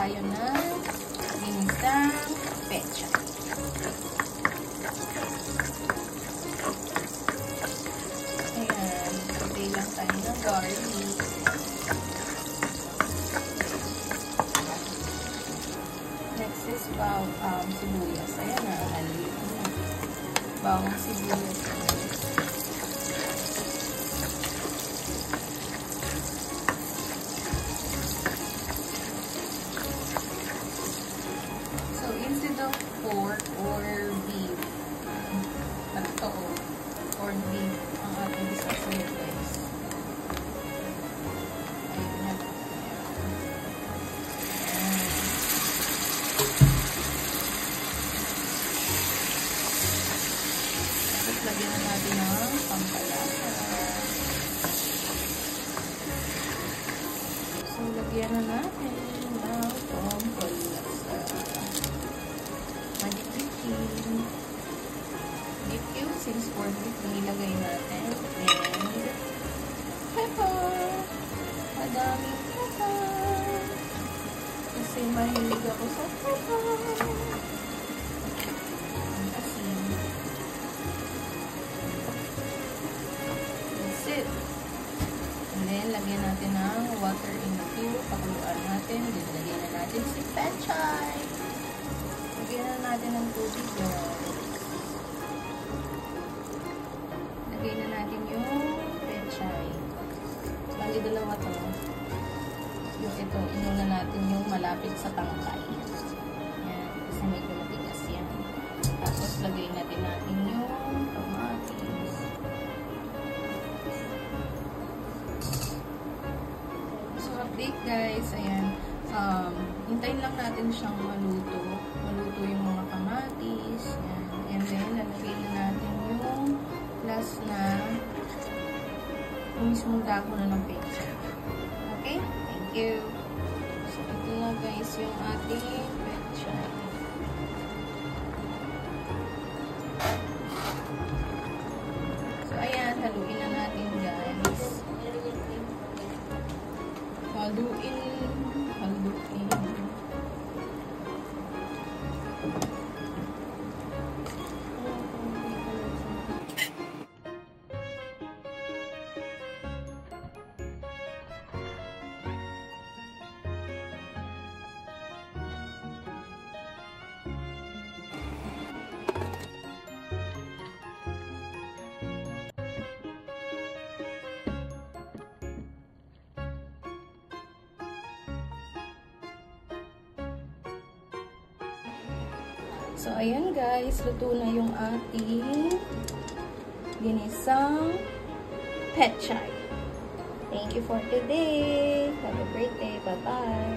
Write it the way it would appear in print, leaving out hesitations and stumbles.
tayo ng ginisang pechay. Ayan, sabay lang tayo ng garlic. Next is sibuyas. Ayan na, naliit na. Bawang sibuyas. Pork or beef. Ito or beef ang ating isasayo, guys. Tapos lagyan na natin ng pampalasa. So, lagyan na natin ng pampalasa. Beef cubes, since pork beef, nilagay natin. And pepper. Madaming pepper. Kasi mahilig ako sa pepper. Ang asin. That's it. And then, lagyan natin ng water in the cube. Pakuluan natin. Lagyan na natin si pechay. Lagyan na natin ng tubig, guys. Lagyan na natin yung pechay. Bali, dalawa to. Yung ito, inuna natin yung malapit sa tangkay. Yan, kasi medyo matigas yan. Tapos, lagyan natin yung kamatis. So, update, guys. Ayan. Hintayin lang natin siyang maluto. Maluto yung mga kamatis. Yan. And then, lalagay na natin yung last na yung mismong dako na ng pechay. Okay? Thank you. So, ito na guys yung ating pechay. So, ayan. Haluin na natin guys. Haluin. So, ayan guys, luto na yung ating ginisang pechay. Thank you for today. Have a great day. Bye-bye.